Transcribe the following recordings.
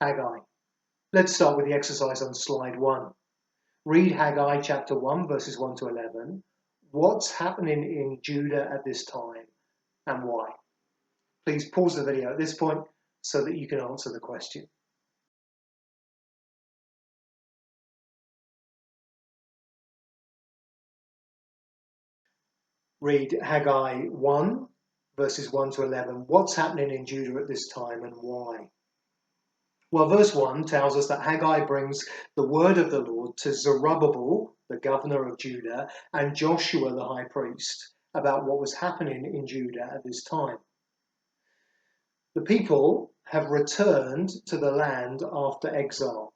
Haggai. Let's start with the exercise on slide 1. Read Haggai chapter 1, verses 1 to 11. What's happening in Judah at this time and why? Please pause the video at this point so that you can answer the question. Read Haggai 1, verses 1 to 11. What's happening in Judah at this time and why? Well, verse 1 tells us that Haggai brings the word of the Lord to Zerubbabel, the governor of Judah, and Joshua, the high priest, about what was happening in Judah at this time. The people have returned to the land after exile.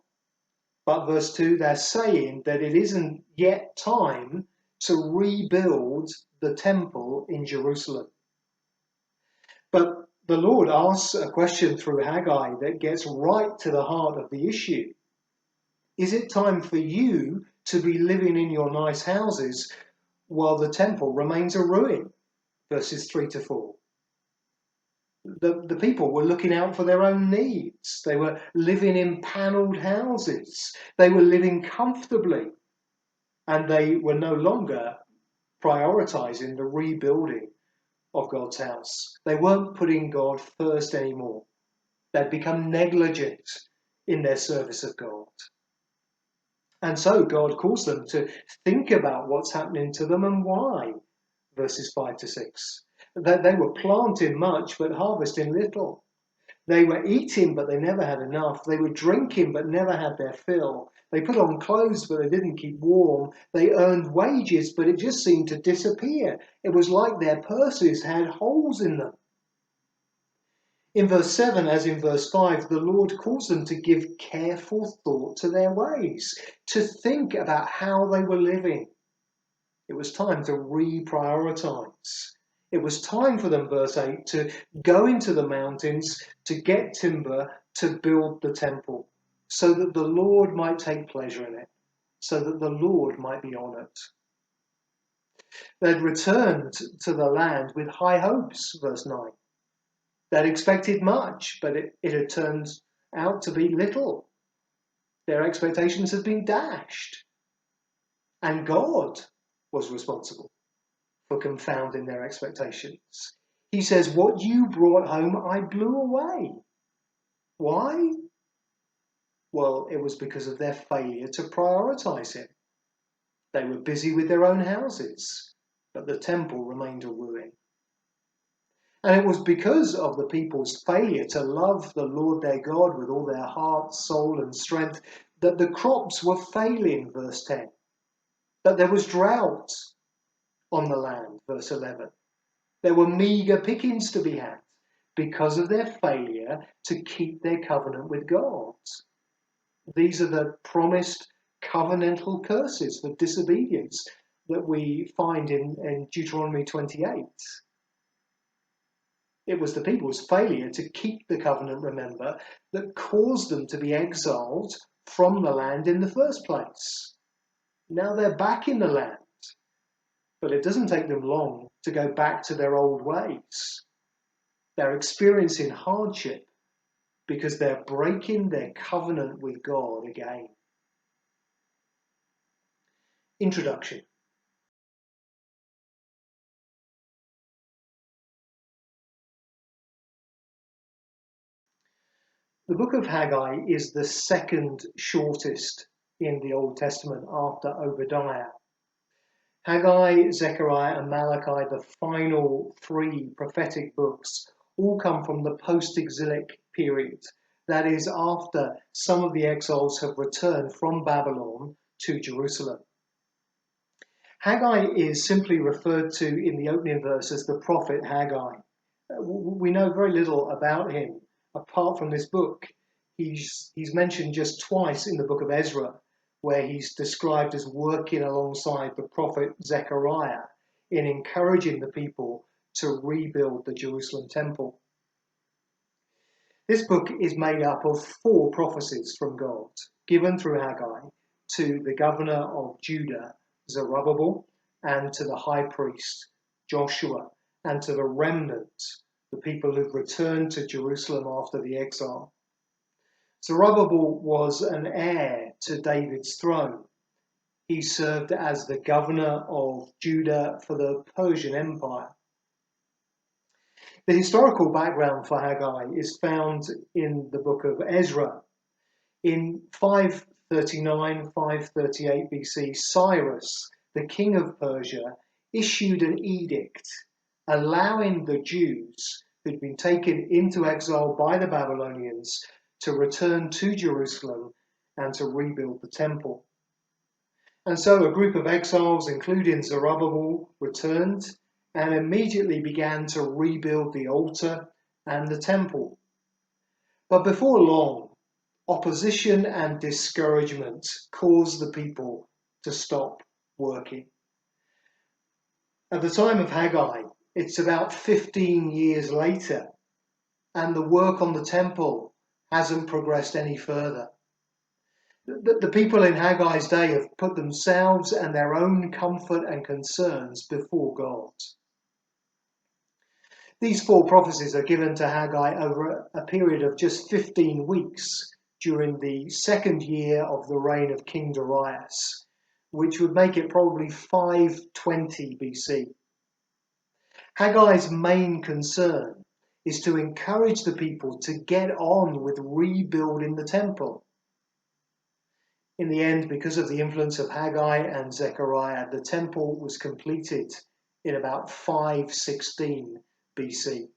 But verse 2, they're saying that it isn't yet time to rebuild the temple in Jerusalem. But the Lord asks a question through Haggai that gets right to the heart of the issue. Is it time for you to be living in your nice houses while the temple remains a ruin? Verses 3 to 4. The people were looking out for their own needs. They were living in panelled houses. They were living comfortably. And they were no longer prioritizing the rebuilding of God's house. They weren't putting God first anymore. They'd become negligent in their service of God. And so God calls them to think about what's happening to them and why. Verses 5 to 6. They were planting much but harvesting little. They were eating but they never had enough. They were drinking but never had their fill. They put on clothes but they didn't keep warm. They earned wages but it just seemed to disappear. It was like their purses had holes in them. In verse 7, as in verse 5, the Lord calls them to give careful thought to their ways, to think about how they were living. It was time to reprioritize. It was time for them, verse 8, to go into the mountains to get timber to build the temple, so that the Lord might take pleasure in it, so that the Lord might be honored. They'd returned to the land with high hopes, verse 9. They'd expected much, but it had turned out to be little. Their expectations had been dashed. And God was responsible for confounding their expectations. He says, what you brought home, I blew away. Why? Well, it was because of their failure to prioritize Him. They were busy with their own houses, but the temple remained a ruin. And it was because of the people's failure to love the Lord their God with all their heart, soul, and strength that the crops were failing, verse 10. That there was drought on the land, verse 11. There were meagre pickings to be had because of their failure to keep their covenant with God. These are the promised covenantal curses for disobedience that we find in Deuteronomy 28. It was the people's failure to keep the covenant, remember, that caused them to be exiled from the land in the first place. Now they're back in the land, but it doesn't take them long to go back to their old ways. They're experiencing hardship because they're breaking their covenant with God again. Introduction. The book of Haggai is the second shortest in the Old Testament after Obadiah. Haggai, Zechariah, and Malachi, the final three prophetic books, all come from the post-exilic period. That is, after some of the exiles have returned from Babylon to Jerusalem. Haggai is simply referred to in the opening verse as the prophet Haggai. We know very little about him apart from this book. He's mentioned just twice in the book of Ezra, where he's described as working alongside the prophet Zechariah in encouraging the people to rebuild the Jerusalem temple. This book is made up of 4 prophecies from God, given through Haggai to the governor of Judah, Zerubbabel, and to the high priest, Joshua, and to the remnant, the people who've returned to Jerusalem after the exile. Zerubbabel was an heir to David's throne. He served as the governor of Judah for the Persian Empire. The historical background for Haggai is found in the book of Ezra. In 538 BC, Cyrus, the king of Persia, issued an edict allowing the Jews who'd been taken into exile by the Babylonians to return to Jerusalem and to rebuild the temple. And so a group of exiles, including Zerubbabel, returned and immediately began to rebuild the altar and the temple. But before long, opposition and discouragement caused the people to stop working. At the time of Haggai, it's about 15 years later, and the work on the temple hasn't progressed any further. The people in Haggai's day have put themselves and their own comfort and concerns before God. These 4 prophecies are given to Haggai over a period of just 15 weeks during the second year of the reign of King Darius, which would make it probably 520 BC. Haggai's main concern is to encourage the people to get on with rebuilding the temple. In the end, because of the influence of Haggai and Zechariah, the temple was completed in about 516 BC.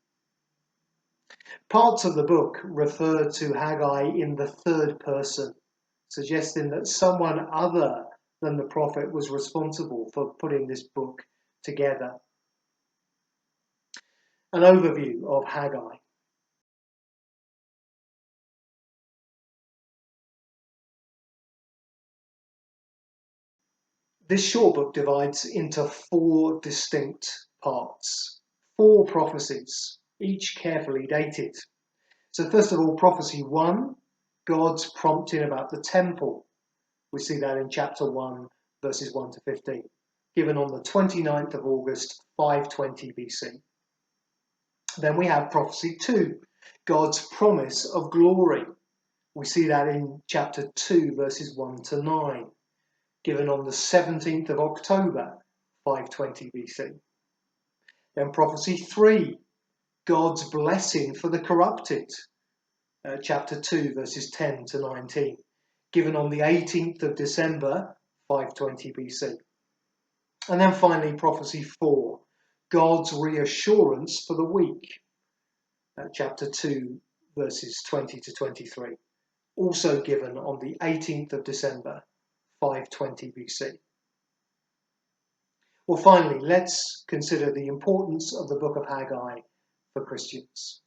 Parts of the book refer to Haggai in the third person, suggesting that someone other than the prophet was responsible for putting this book together. An overview of Haggai. This short book divides into 4 distinct parts, 4 prophecies, each carefully dated. So first of all, prophecy 1, God's prompting about the temple. We see that in chapter 1, verses 1 to 15, given on the 29th of August, 520 BC. Then we have prophecy 2, God's promise of glory. We see that in chapter 2, verses 1 to 9, given on the 17th of October, 520 BC. Then prophecy 3, God's blessing for the corrupted. Chapter 2, verses 10 to 19, given on the 18th of December, 520 BC. And then finally, prophecy 4, God's reassurance for the weak. Chapter 2, verses 20 to 23, also given on the 18th of December, 520 BC. Well, finally, let's consider the importance of the book of Haggai for Christians.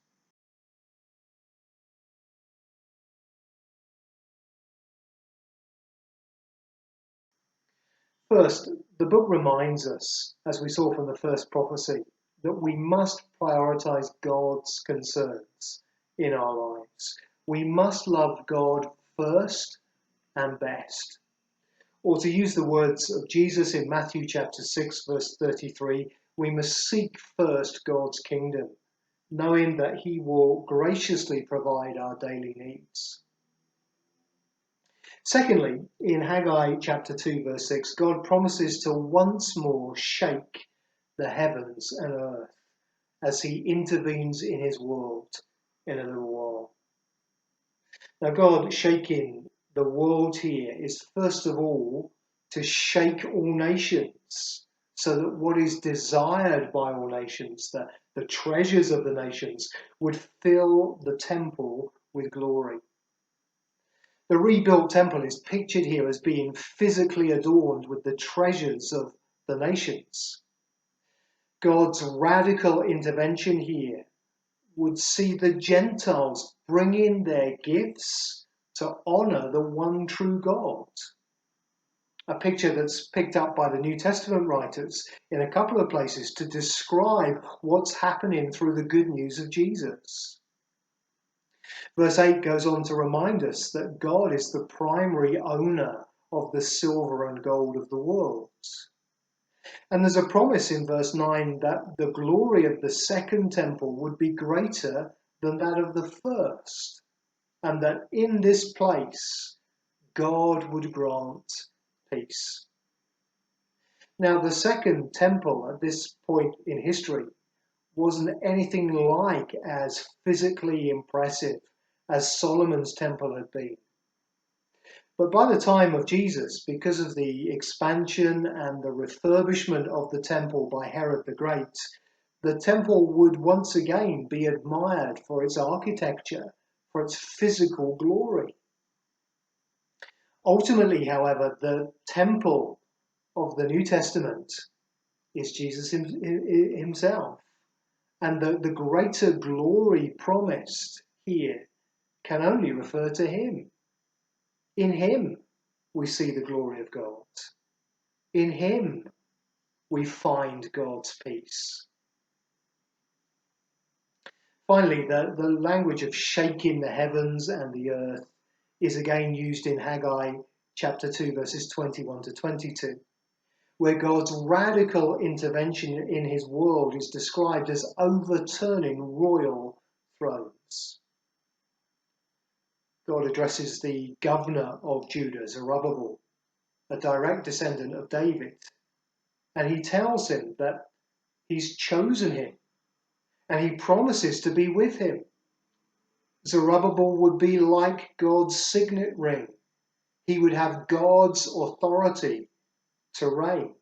First, the book reminds us, as we saw from the first prophecy, that we must prioritize God's concerns in our lives. We must love God first and best. Or to use the words of Jesus in Matthew chapter 6, verse 33, we must seek first God's kingdom, knowing that he will graciously provide our daily needs. Secondly, in Haggai chapter 2, verse 6, God promises to once more shake the heavens and earth as he intervenes in his world in a little while. Now, God shaking the world here is first of all to shake all nations, so that what is desired by all nations, the treasures of the nations, would fill the temple with glory. The rebuilt temple is pictured here as being physically adorned with the treasures of the nations. God's radical intervention here would see the Gentiles bring in their gifts to honour the one true God. A picture that's picked up by the New Testament writers in a couple of places to describe what's happening through the good news of Jesus. Verse 8 goes on to remind us that God is the primary owner of the silver and gold of the world. And there's a promise in verse 9 that the glory of the second temple would be greater than that of the first. and that in this place God would grant peace. Now, the second temple at this point in history wasn't anything like as physically impressive as Solomon's temple had been. But by the time of Jesus, because of the expansion and the refurbishment of the temple by Herod the Great, the temple would once again be admired for its architecture, for its physical glory. Ultimately, however, the temple of the New Testament is Jesus himself. And the greater glory promised here can only refer to him. In him, we see the glory of God. In him, we find God's peace. Finally, the language of shaking the heavens and the earth is again used in Haggai chapter 2, verses 21 to 22, where God's radical intervention in his world is described as overturning royal thrones. God addresses the governor of Judah, Zerubbabel, a direct descendant of David, and he tells him that he's chosen him and he promises to be with him. Zerubbabel would be like God's signet ring. He would have God's authority to reign.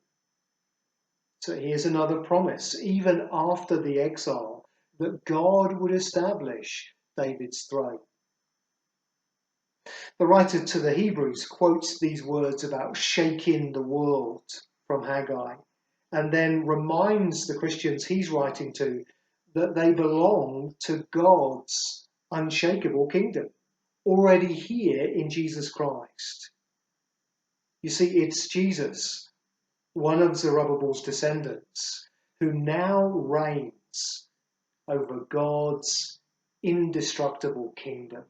So here's another promise, even after the exile, that God would establish David's throne. The writer to the Hebrews quotes these words about shaking the world from Haggai, and then reminds the Christians he's writing to that they belong to God's unshakable kingdom, already here in Jesus Christ. You see, it's Jesus, one of Zerubbabel's descendants, who now reigns over God's indestructible kingdom.